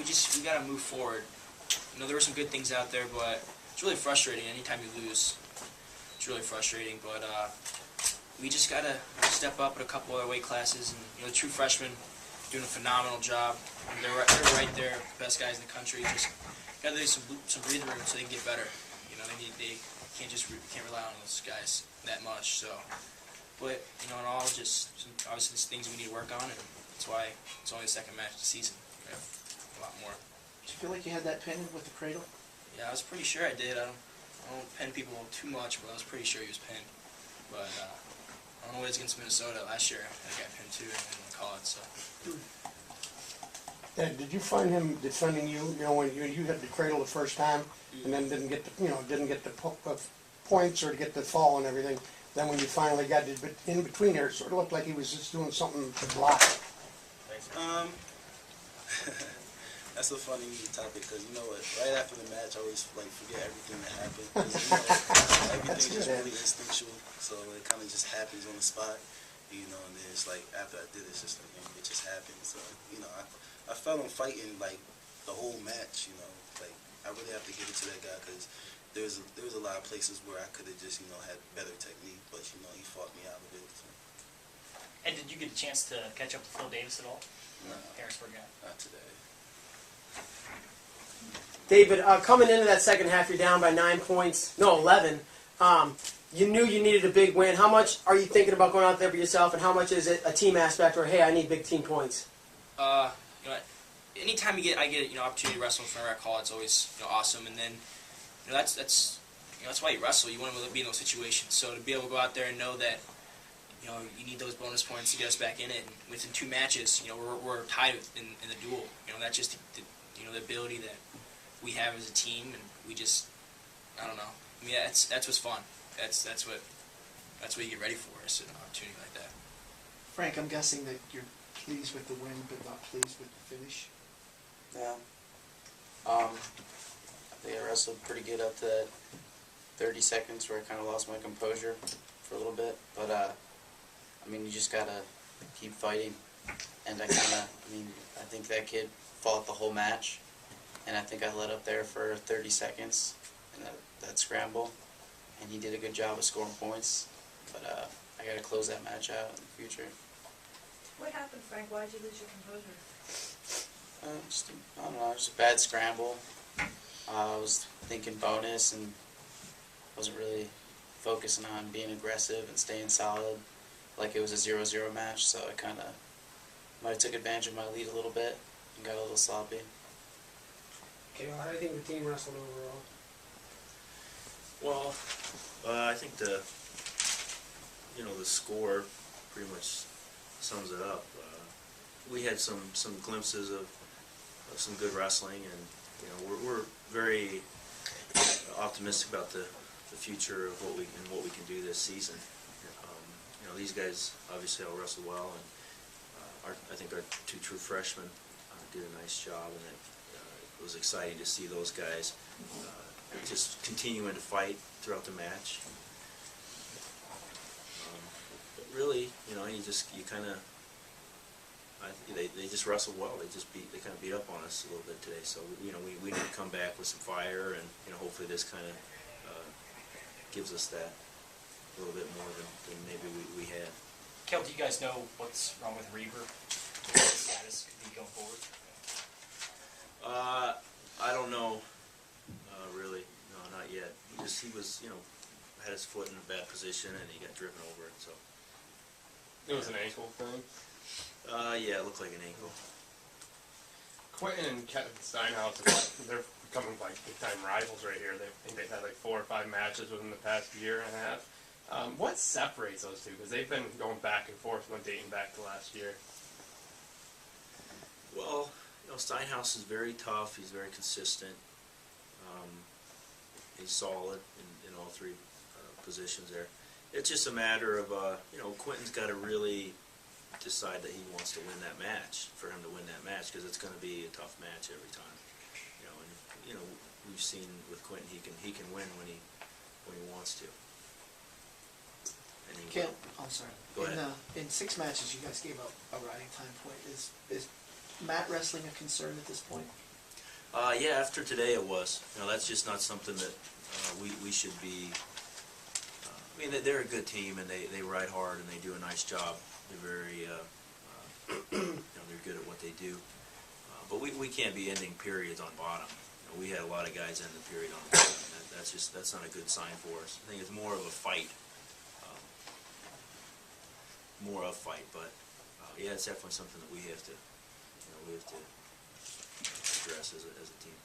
we got to move forward. There were some good things out there, but it's really frustrating anytime you lose. It's really frustrating, but we just got to step up at a couple other weight classes. And the true freshmen doing a phenomenal job. They're right there, best guys in the country. Just got to do some breathing room so they can get better. They can't rely on those guys that much. So, but in all, just obviously there's things we need to work on, and that's why it's only the second match of the season. We have a lot more. Did you feel like you had that pinned with the cradle? Yeah, I was pretty sure I did. I don't pin people too much, but I was pretty sure he was pinned. But I don't know what it was against Minnesota last year. I got pinned too, and I didn't call it. So. Ed, did you find him defending you? When you had the cradle the first time, and then didn't get the points or to get the fall and everything. Then when you finally got in between there, it sort of looked like he was just doing something to block. That's a funny topic because you know what? Right after the match, I always forget everything that happened. Everything's just really instinctual, so it kind of just happens on the spot. And then it's like after I did it, it's just like it just happened. So I felt him fighting the whole match. I really have to give it to that guy because there was a lot of places where I could have just had better technique, but he fought me out of it. So. And did you get a chance to catch up to Phil Davis at all? No, Harrisburg guy. not today. David, coming into that second half, you're down by 9 points. No, 11. You knew you needed a big win. How much are you thinking about going out there for yourself, and how much is it a team aspect, or hey, I need big team points? Anytime I get opportunity to wrestle in front of our call, it's always awesome. And then that's why you wrestle. You want to be in those situations. So to be able to go out there and know that you need those bonus points to get us back in it. And within 2 matches, we're tied in the duel. That's just the ability that we have as a team, and we just I don't know. That's what's fun. That's what you get ready for. Is an opportunity like that. Frank, I'm guessing that you're pleased with the win, but not pleased with the finish. Yeah. I think I wrestled pretty good up to that 30 seconds where I kind of lost my composure for a little bit. But, you just got to keep fighting. And I think that kid fought the whole match. And I think I led up there for 30 seconds in that scramble. And he did a good job of scoring points. But I got to close that match out in the future. What happened, Frank? Why did you lose your composure? I don't know, just a bad scramble. I was thinking bonus and wasn't really focusing on being aggressive and staying solid like it was a 0-0 match, so I kind of might have took advantage of my lead a little bit and got a little sloppy. Okay, well, how do you think the team wrestled overall? Well, I think the score pretty much sums it up. We had some glimpses of some good wrestling, and we're very optimistic about the future of what we can do this season. These guys obviously all wrestle well, and I think our 2 true freshmen did a nice job, and it was exciting to see those guys just continuing to fight throughout the match. But really, they just wrestled well. They kind of beat up on us a little bit today. So we need to come back with some fire, and hopefully this kind of gives us that a little bit more than maybe we had. Cael, do you guys know what's wrong with Reaver? What his status could be going forward? I don't know, really. No, not yet. He was had his foot in a bad position, and he got driven over it. So it was an ankle thing. Yeah, it looked like an ankle. Quentin and Cael Sanderson, they're becoming big-time rivals right here. I think they've had 4 or 5 matches within the past year and a half. What separates those two? Because they've been going back and forth dating back to last year. Well, Steinhaus is very tough. He's very consistent. He's solid in all 3 positions there. It's just a matter of Quentin's got to really decide that he wants to win that match, for him to win that match, because it's going to be a tough match every time. And we've seen with Quentin he can win when he wants to. And Cael, I'm sorry. Go ahead. In 6 matches, you guys gave up a riding time point. Is mat wrestling a concern at this point? Yeah, after today it was. You know, that's just not something that we should be. I mean, they're a good team and they ride hard and they do a nice job. They're very, you know, they're good at what they do. But we can't be ending periods on bottom. You know, we had a lot of guys end the period on bottom. That's not a good sign for us. I think it's more of a fight. But yeah, it's definitely something that we have to, you know, address as a team.